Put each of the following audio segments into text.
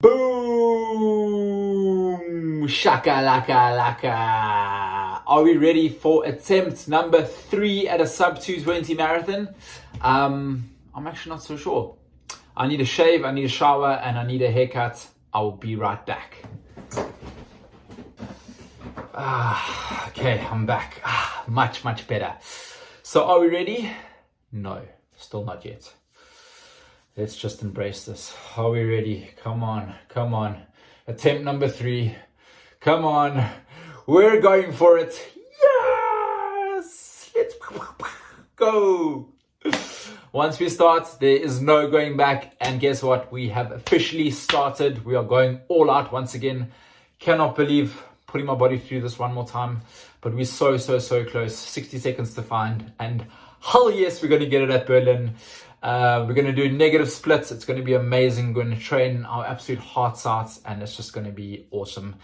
Boom! Shakalaka laka. Are we ready for attempt number 3 at a sub 220 marathon? I'm actually not so sure. I need a shave, I need a shower, and I need a haircut. I will be right back. Okay, I'm back. Much better. So are we ready? No, still not yet. Let's just embrace this. Are we ready? Come on. Attempt number 3. Come on. We're going for it. Yes! Let's go. Once we start, there is no going back. And guess what? We have officially started. We are going all out once again. Cannot believe putting my body through this one more time. But we're so close. 60 seconds to find. And hell yes, we're going to get it at Berlin. We're going to do negative splits. It's going to be amazing. We're going to train our absolute hearts out, and it's just going to be awesome.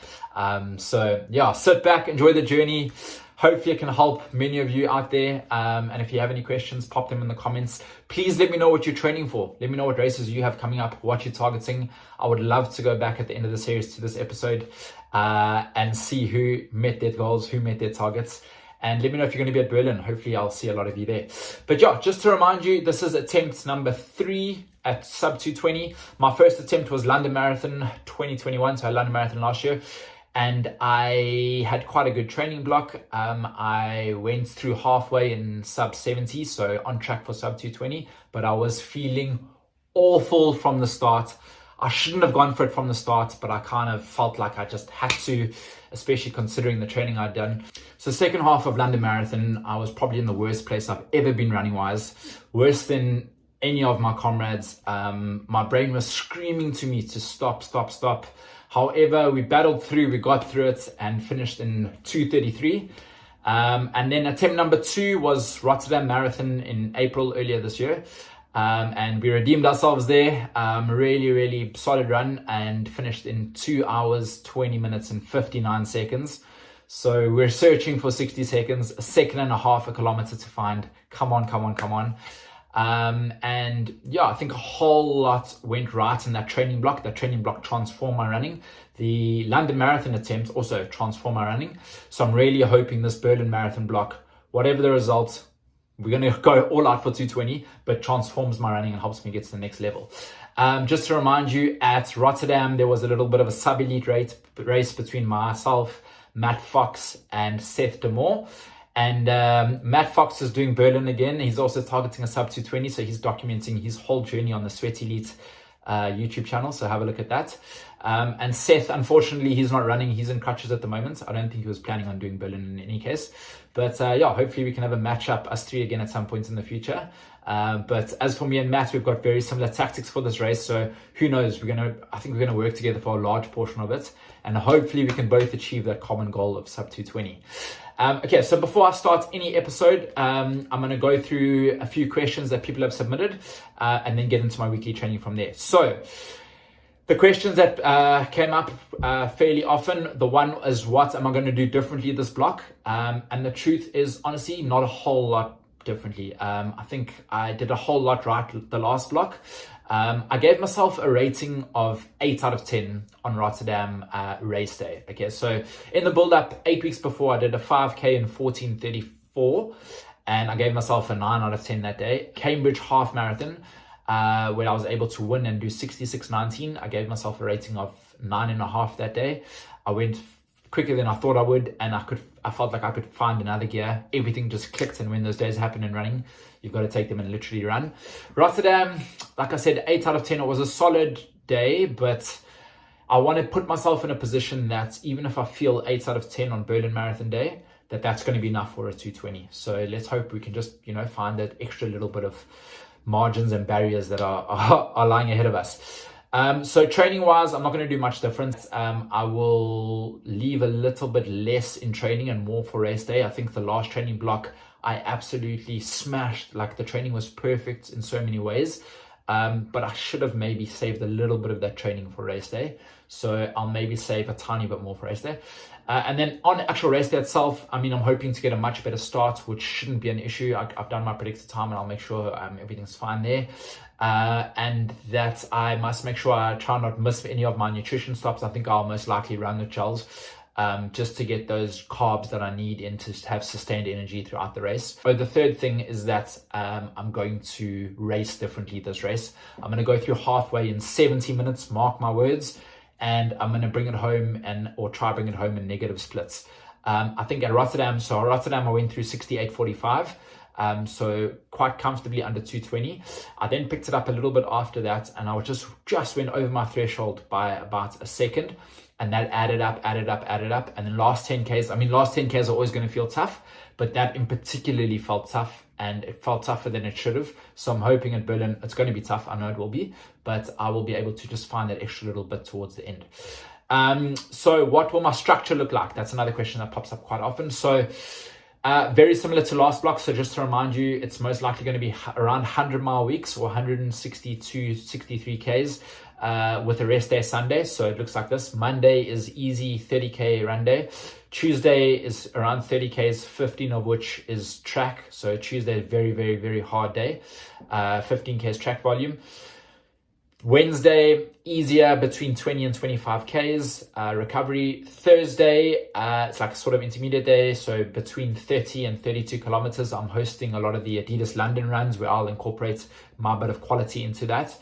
So yeah, sit back, enjoy the journey. Hopefully it can help many of you out there. And if you have any questions, pop them in the comments. Please let me know what you're training for. Let me know what races you have coming up, what you're targeting. I would love to go back at the end of the series to this episode and see who met their goals, who met their targets. And let me know if you're going to be at Berlin. Hopefully I'll see a lot of you there. But yeah, just to remind you, this is attempt number 3 at sub 220. My first attempt was London Marathon 2021. So I London Marathon last year. And I had quite a good training block. I went through halfway in sub 70. So on track for sub 220. But I was feeling awful from the start. I shouldn't have gone for it from the start, but I kind of felt like I just had to, especially considering the training I'd done. So second half of London Marathon, I was probably in the worst place I've ever been running wise, worse than any of my comrades. My brain was screaming to me to stop. However, we battled through, we got through it and finished in 2:33. And then attempt number 2 was Rotterdam Marathon in April earlier this year. And we redeemed ourselves there. Really solid run and finished in 2 hours, 20 minutes and 59 seconds. So we're searching for 60 seconds, a second and a half a kilometer to find. Come on. And yeah, I think a whole lot went right in that training block. That training block transformed my running. The London Marathon attempt also transformed my running. So I'm really hoping this Berlin Marathon block, whatever the result, we're going to go all out for 220, but transforms my running and helps me get to the next level. Just to remind you, at Rotterdam, there was a little bit of a sub-elite race between myself, Matt Fox, and Seth DeMoore. And Matt Fox is doing Berlin again. He's also targeting a sub 220, so he's documenting his whole journey on the Sweat Elite YouTube channel, so have a look at that. And Seth, unfortunately, he's not running. He's in crutches at the moment. I don't think he was planning on doing Berlin in any case. But yeah, hopefully we can have a matchup, us 3 again at some point in the future. But as for me and Matt, we've got very similar tactics for this race. So who knows, I think we're going to work together for a large portion of it. And hopefully we can both achieve that common goal of sub 220. Okay, so before I start any episode, I'm going to go through a few questions that people have submitted and then get into my weekly training from there. So the questions that came up fairly often, the one is, what am I going to do differently this block? And the truth is, honestly, not a whole lot differently. I think I did a whole lot right the last block. I gave myself a rating of 8 out of 10 on Rotterdam race day. Okay, so in the build-up, 8 weeks before, I did a 5K in 14:34, and I gave myself a 9 out of 10 that day. Cambridge half marathon, where I was able to win and do 66:19. I gave myself a rating of 9.5 that day. I went quicker than I thought I would, and I felt like I could find another gear. Everything just clicked, and when those days happen in running, you've got to take them and literally run. Rotterdam, like I said, 8 out of 10. It was a solid day, but I want to put myself in a position that even if I feel 8 out of 10 on Berlin Marathon day, that's going to be enough for a 220. So let's hope we can just, find that extra little bit of margins and barriers that are lying ahead of us. So training wise, I'm not going to do much different. I will leave a little bit less in training and more for race day. I think the last training block, I absolutely smashed. Like, the training was perfect in so many ways. But I should have maybe saved a little bit of that training for race day. So I'll maybe save a tiny bit more for race day. And then on actual race day itself, I mean, I'm hoping to get a much better start, which shouldn't be an issue. I've done my predicted time and I'll make sure everything's fine there. And that I must make sure I try not miss any of my nutrition stops. I think I'll most likely run the gels, just to get those carbs that I need in to have sustained energy throughout the race. So the third thing is that I'm going to race differently this race. I'm going to go through halfway in 70 minutes, mark my words, and I'm going to bring it home or try bring it home in negative splits. I think at Rotterdam I went through 68.45. So quite comfortably under 220. I then picked it up a little bit after that, and I just went over my threshold by about a second, and that added up. And then last 10Ks are always going to feel tough, but that in particularly felt tough, and it felt tougher than it should have. So I'm hoping at Berlin it's going to be tough. I know it will be, but I will be able to just find that extra little bit towards the end. So what will my structure look like? That's another question that pops up quite often. So very similar to last block. So just to remind you, it's most likely going to be around 100-mile weeks or 162, 63 Ks with a rest day Sunday. So it looks like this. Monday is easy 30K run day. Tuesday is around 30 Ks, 15 of which is track. So Tuesday, very, very, very hard day. 15 Ks track volume. Wednesday, easier between 20 and 25 Ks, recovery. Thursday, it's like a sort of intermediate day, so between 30 and 32 kilometers. I'm hosting a lot of the Adidas London runs where I'll incorporate my bit of quality into that.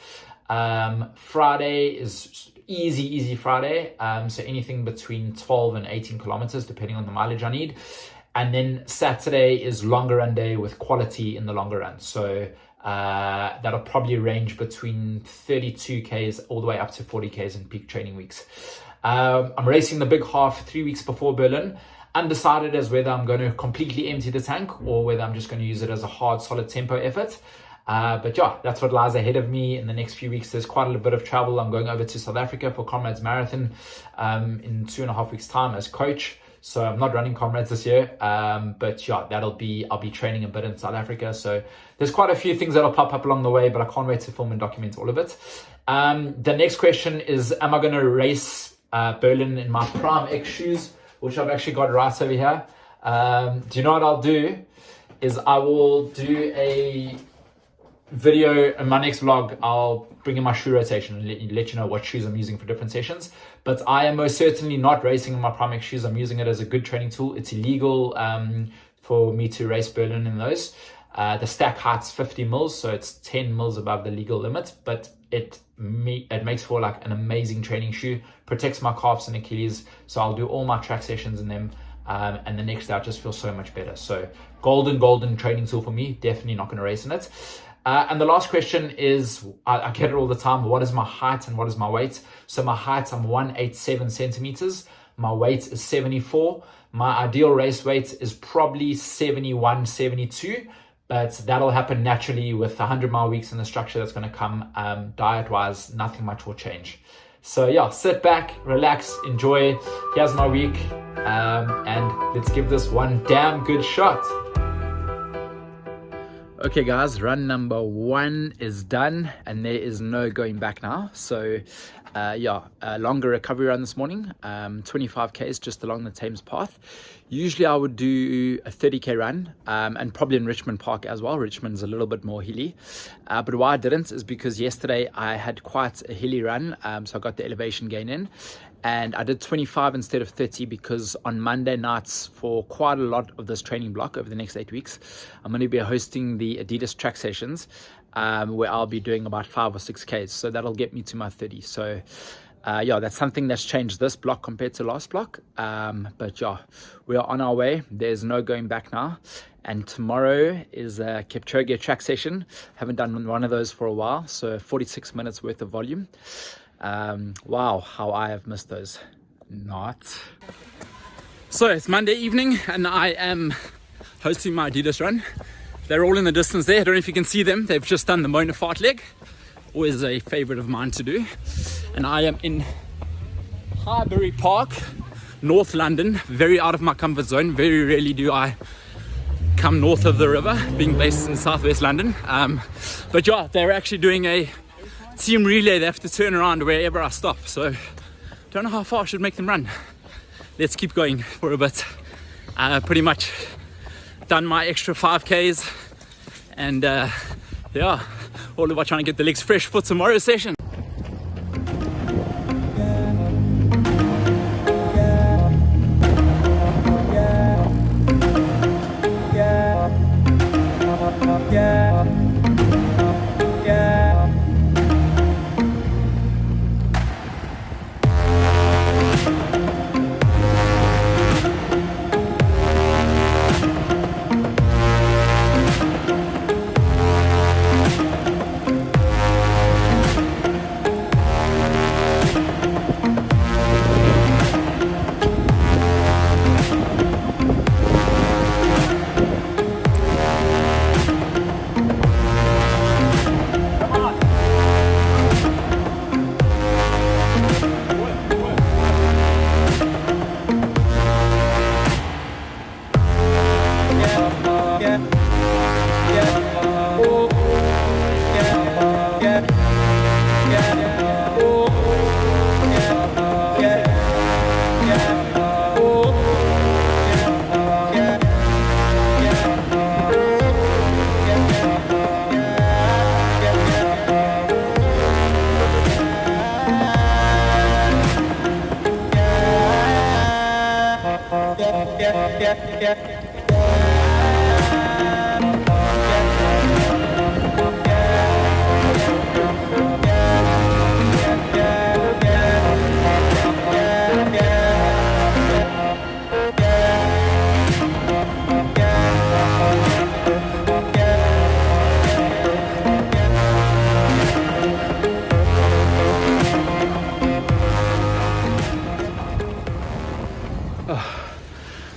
Friday is easy Friday, so anything between 12 and 18 kilometers, depending on the mileage I need. And then Saturday is longer run day with quality in the longer run. So that'll probably range between 32 Ks all the way up to 40 Ks in peak training weeks. I'm racing the big half 3 weeks before Berlin. Undecided as whether I'm going to completely empty the tank or whether I'm just going to use it as a hard, solid tempo effort. But yeah, that's what lies ahead of me in the next few weeks. There's quite a little bit of travel. I'm going over to South Africa for Comrades Marathon in 2.5 weeks time as coach. So I'm not running Comrades this year, but yeah, I'll be training a bit in South Africa. So there's quite a few things that'll pop up along the way, but I can't wait to film and document all of it. The next question is, am I going to race Berlin in my Prime X shoes, which I've actually got right over here? Do you know what I'll do? Is I will do a video in my next vlog. I'll bring in my shoe rotation and let you know what shoes I'm using for different sessions. But I am most certainly not racing in my Prime X shoes. I'm using it as a good training tool. It's illegal for me to race Berlin in those. The stack height's 50 mils, so it's 10 mils above the legal limit, but it makes for like an amazing training shoe, protects my calves and Achilles. So I'll do all my track sessions in them, and the next day I just feel so much better. So golden training tool for me. Definitely not going to race in it. And the last question is, I get it all the time, what is my height and what is my weight? So my height, I'm 187 centimeters. My weight is 74. My ideal race weight is probably 71, 72, but that'll happen naturally with 100-mile weeks and the structure that's going to come. Diet-wise, nothing much will change. So yeah, sit back, relax, enjoy. Here's my week, and let's give this one damn good shot. Okay guys, run number 1 is done and there is no going back now. So a longer recovery run this morning, 25 Ks just along the Thames path. Usually I would do a 30K run, and probably in Richmond Park as well. Richmond's a little bit more hilly, but why I didn't is because yesterday I had quite a hilly run, so I got the elevation gain in. And I did 25 instead of 30 because on Monday nights for quite a lot of this training block over the next 8 weeks, I'm going to be hosting the Adidas track sessions, where I'll be doing about 5 or 6 Ks. So that'll get me to my 30. So that's something that's changed this block compared to last block. But yeah, we are on our way. There's no going back now. And tomorrow is a Kipchoge track session. Haven't done one of those for a while. So 46 minutes worth of volume. Wow, how I have missed those. Not. So it's Monday evening and I am hosting my Adidas run. They're all in the distance there. I don't know if you can see them. They've just done the Mona fart leg. Always a favorite of mine to do. And I am in Highbury Park, North London. Very out of my comfort zone. Very rarely do I come north of the river, being based in southwest London. But yeah, they're actually doing a team relay. They have to turn around wherever I stop, so don't know how far I should make them run. Let's keep going for a bit. Pretty much done my extra 5Ks, and yeah, all about trying to get the legs fresh for tomorrow's session.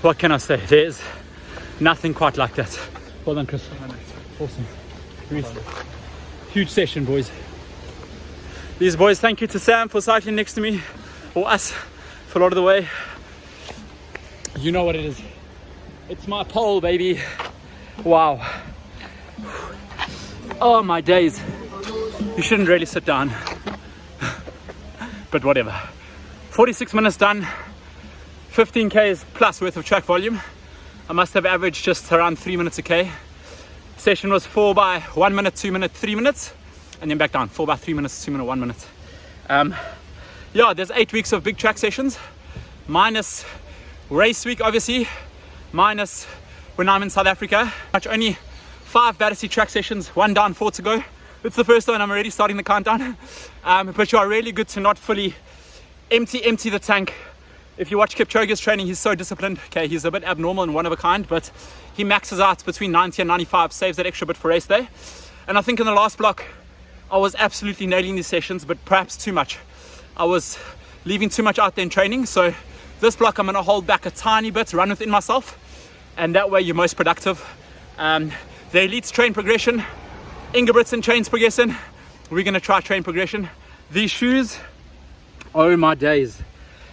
What can I say? There's nothing quite like that. Well done, Chris. Awesome. Huge session, boys. These boys, thank you to Sam for cycling next to me, or us, for a lot of the way. You know what it is. It's my pole, baby. Wow. Oh my days. You shouldn't really sit down. But whatever. 46 minutes done. 15 Ks plus worth of track volume. I must have averaged just around 3 minutes a K. Session was 4 by 1 minute, 2 minute, 3 minutes, and then back down. 4 by 3 minutes, 2 minute, 1 minute. Yeah, there's 8 weeks of big track sessions, minus race week, obviously, minus when I'm in South Africa. Much only 5 Battersea track sessions, 1 down, 4 to go. It's the first one, I'm already starting the countdown. But you are really good to not fully empty the tank. If you watch Kipchoge's training, he's so disciplined. Okay, he's a bit abnormal and one of a kind, but he maxes out between 90 and 95, saves that extra bit for race day. And I think in the last block, I was absolutely nailing these sessions, but perhaps too much. I was leaving too much out there in training. So this block, I'm gonna hold back a tiny bit, run within myself, and that way you're most productive. The elites train progression. Ingebrigtsen trains progression. We're gonna try train progression. These shoes, oh my days.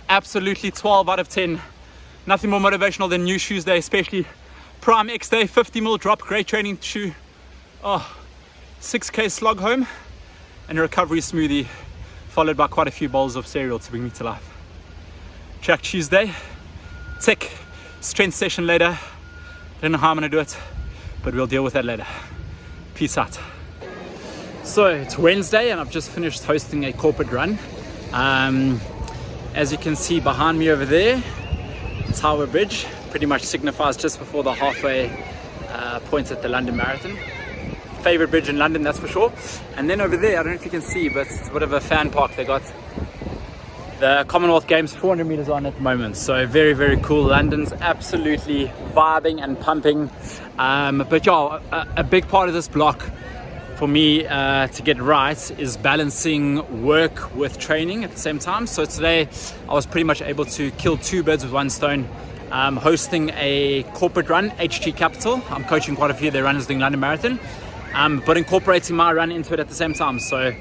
Absolutely 12 out of 10. Nothing more motivational than new shoes day, especially Prime X Day, 50mm drop, great training shoe. Oh, 6K slog home and a recovery smoothie, followed by quite a few bowls of cereal to bring me to life. Track Tuesday, tick, strength session later. Don't know how I'm gonna do it, but we'll deal with that later. Peace out. So it's Wednesday and I've just finished hosting a corporate run. As you can see behind me over there, Tower Bridge pretty much signifies just before the halfway point at the London Marathon. Favorite bridge in London, that's for sure. And then over there, I don't know if you can see, but it's a bit of a fan park. They got the Commonwealth Games 400 meters on at the moment. So very, very cool. London's absolutely vibing and pumping. But yeah, a big part of this block for me to get right is balancing work with training at the same time. So today I was pretty much able to kill 2 birds with 1 stone, hosting a corporate run, HG Capital. I'm coaching quite a few of their runners doing London Marathon, but incorporating my run into it at the same time. So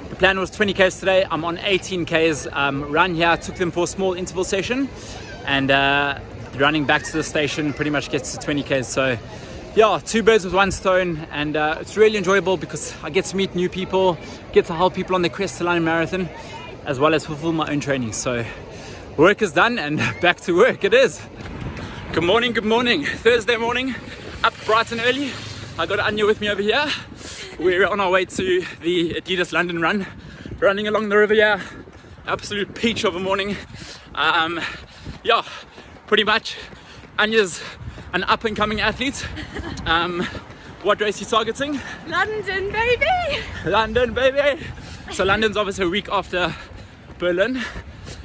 the plan was 20 Ks today. I'm on 18 Ks run here. Took them for a small interval session, and running back to the station pretty much gets to 20 Ks. So yeah, two birds with one stone, and it's really enjoyable because I get to meet new people, get to help people on their quest to London Marathon, as well as fulfill my own training. So work is done and back to work it is. Good morning, Thursday morning, up bright and early. I got Anya with me over here. We're on our way to the Adidas London run, running along the river here. Absolute peach of a morning. Yeah, pretty much Anya's an up and coming athlete. What race are you targeting? London, baby! London, baby! So London's obviously a week after Berlin.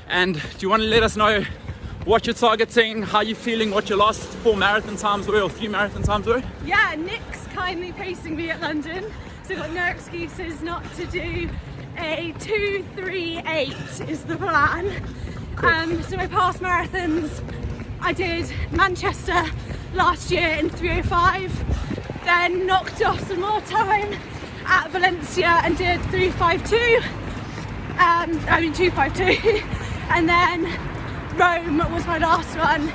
And do you want to let us know what you're targeting, how you're feeling, what your last 4 marathon times were or 3 marathon times were? Yeah, Nick's kindly pacing me at London, so I've got no excuses not to do a 2:38 is the plan. Cool. So my past marathons, I did Manchester last year in 3:05, then knocked off some more time at Valencia and did 3:52, 2:52, and then Rome was my last one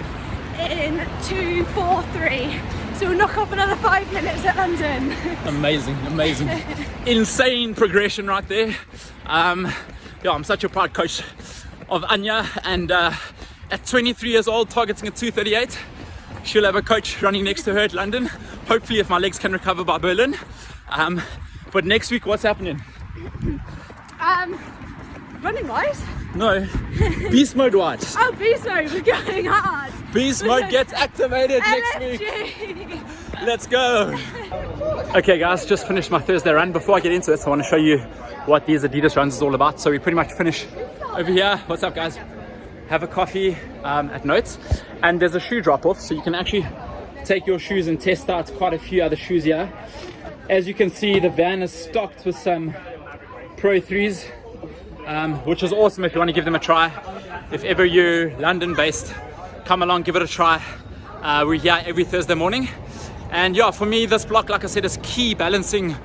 in 2:43. So we'll knock off another 5 minutes at London. Amazing. Insane progression right there. Yeah, I'm such a proud coach of Anya, and at 23 years old, targeting a 2:38. She'll have a coach running next to her at London. Hopefully, if my legs can recover by Berlin. But next week, what's happening? Running wise? No, beast mode wise. Oh, beast mode, we're going hard. Beast mode gets activated next week. LFG. Let's go. Okay guys, just finished my Thursday run. Before I get into it, I want to show you what these Adidas runs is all about. So we pretty much finish over here. What's up guys? Have a coffee at Notes, and there's a shoe drop off, so you can actually take your shoes and test out quite a few other shoes here. As you can see, the van is stocked with some Pro 3s, which is awesome if you want to give them a try. If ever you're London based, come along, give it a try. We're here every Thursday morning. And yeah, for me, this block, like I said, is key balancing,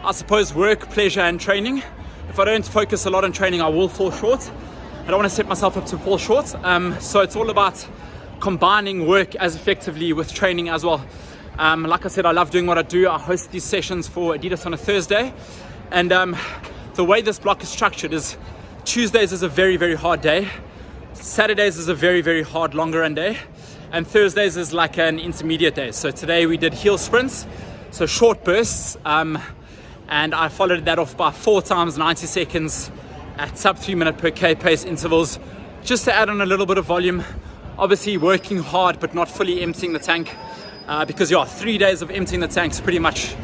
I suppose, work, pleasure, and training. If I don't focus a lot on training, I will fall short. I don't want to set myself up to fall short. So it's all about combining work as effectively with training as well. Like I said, I love doing what I do. I host these sessions for Adidas on a Thursday. And the way this block is structured is Tuesdays is a very, very hard day. Saturdays is a very, very hard longer run day. And Thursdays is like an intermediate day. So today we did heel sprints, so short bursts. And I followed that off by 4 times 90 seconds at sub 3 minute per K pace intervals, just to add on a little bit of volume. Obviously working hard, but not fully emptying the tank. Because 3 days of emptying the tank is pretty much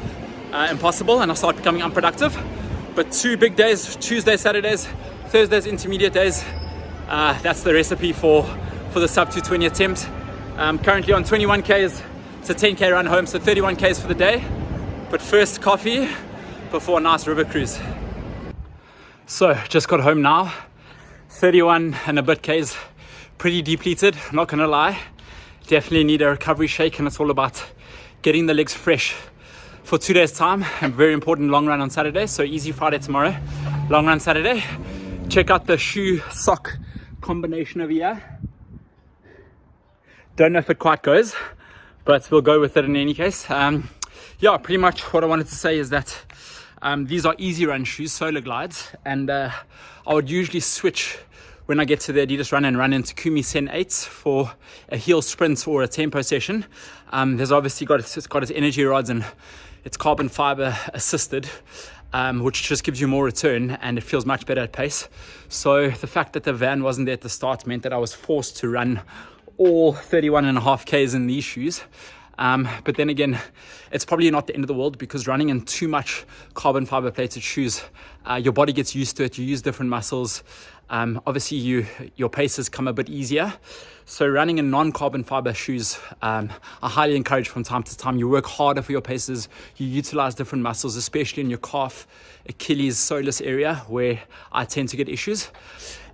impossible, and I start becoming unproductive. But 2 big days, Tuesdays, Saturdays, Thursdays, intermediate days. That's the recipe for the sub 220 attempt. Currently on 21 Ks, it's a 10K run home, so 31 Ks for the day. But first coffee before a nice river cruise. So just got home now, 31 and a bit Ks, pretty depleted, not gonna lie. Definitely need a recovery shake, and it's all about getting the legs fresh for 2 days time. And very important long run on Saturday, so easy Friday tomorrow, long run Saturday. Check out the shoe sock combination over here. Don't know if it quite goes, but we'll go with it in any case. Yeah, pretty much what I wanted to say is that these are easy run shoes, Solar Glides, and I would usually switch when I get to the Adidas run and run into Kumi Sen 8s for a heel sprint or a tempo session. There's obviously it's got its energy rods and it's carbon fiber assisted, which just gives you more return and it feels much better at pace. So the fact that the van wasn't there at the start meant that I was forced to run all 31.5 Ks in these shoes. But then again, it's probably not the end of the world, because running in too much carbon fiber plated shoes, your body gets used to it. You use different muscles. Obviously your paces come a bit easier. So running in non-carbon fiber shoes, I highly encourage from time to time. You work harder for your paces. You utilize different muscles, especially in your calf, Achilles, soleus area, where I tend to get issues.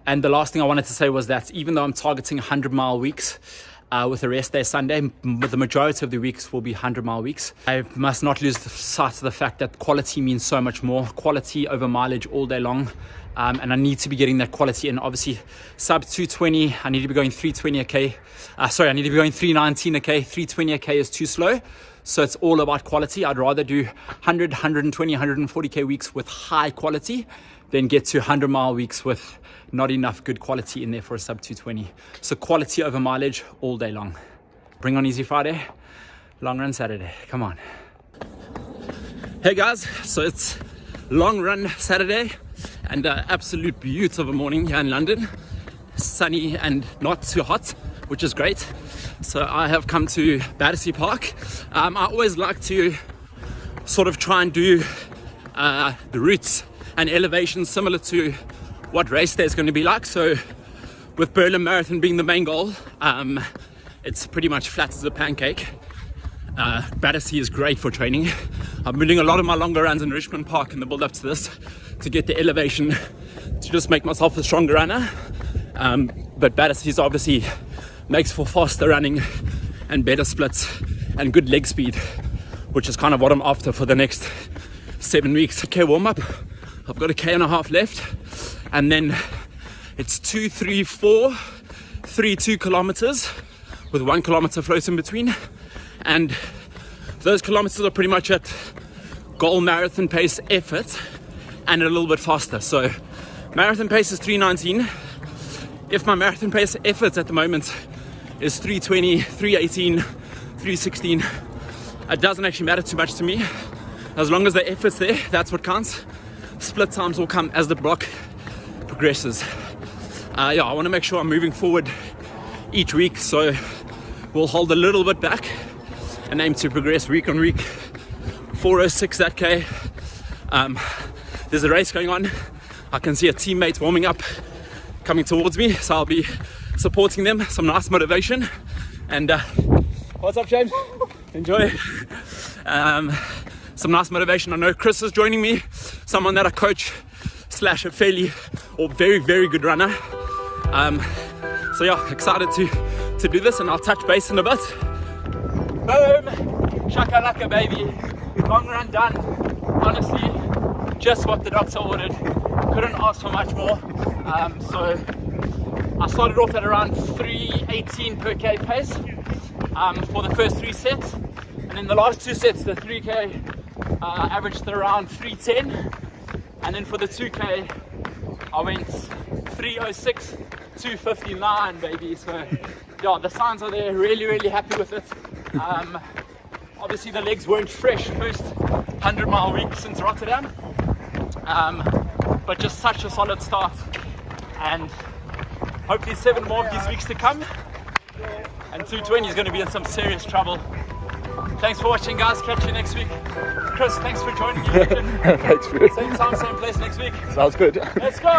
And the last thing I wanted to say was that even though I'm targeting 100-mile weeks, with a rest day Sunday, the majority of the weeks will be 100-mile weeks. I must not lose sight of the fact that quality means so much more. Quality over mileage all day long. And I need to be getting that quality in. Obviously, sub 220, I need to be going 320 a K. I need to be going 319 a K. 320 a K is too slow. So it's all about quality. I'd rather do 100, 120, 140k weeks with high quality than get to 100-mile weeks with not enough good quality in there for a sub 220. So quality over mileage all day long. Bring on Easy Friday, long run Saturday. Come on. Hey guys, so it's long run Saturday and absolute beauty of a morning here in London. Sunny and not too hot, which is great. So I have come to Battersea Park. I always like to sort of try and do the routes and elevations similar to what race day is going to be like. So with Berlin Marathon being the main goal, it's pretty much flat as a pancake. Battersea is great for training. I've been doing a lot of my longer runs in Richmond Park in the build up to this to get the elevation to just make myself a stronger runner. But Battersea is obviously makes for faster running and better splits and good leg speed, which is kind of what I'm after for the next 7 weeks. Okay, warm up. I've got a K and a half left, and then it's 2, 3, 4, 3, 2 kilometers with 1 kilometer float in between. And those kilometers are pretty much at goal marathon pace effort and a little bit faster. So marathon pace is 3:19. If my marathon pace effort at the moment is 3:20, 3:18, 3:16, it doesn't actually matter too much to me. As long as the effort's there, that's what counts. Split times will come as the block progresses. I want to make sure I'm moving forward each week, so we'll hold a little bit back and aim to progress week on week. 4:06 that K. There's a race going on. I can see a teammate warming up coming towards me, so I'll be supporting them. Some nice motivation. And what's up, James? Enjoy. Some nice motivation. I know Chris is joining me, someone that I coach / a fairly or very, very good runner. So yeah, excited to do this, and I'll touch base in a bit. Boom! Shakalaka, baby. Long run done. Honestly, just what the doctor ordered. Couldn't ask for much more. So I started off at around 3:18 per K pace for the first 3 sets. And in the last 2 sets, the 3K averaged around 3:10. And then for the 2K, I went 3:06, 2:59, baby. So yeah, the signs are there. Really, really happy with it. Obviously the legs weren't fresh first 100-mile week since Rotterdam, but just such a solid start, and hopefully 7 more of these weeks to come, and 220 is going to be in some serious trouble. Thanks for watching, guys. Catch you next week. Chris, thanks for joining me. Thanks, man. Same time, same place next week. Sounds good. Let's go.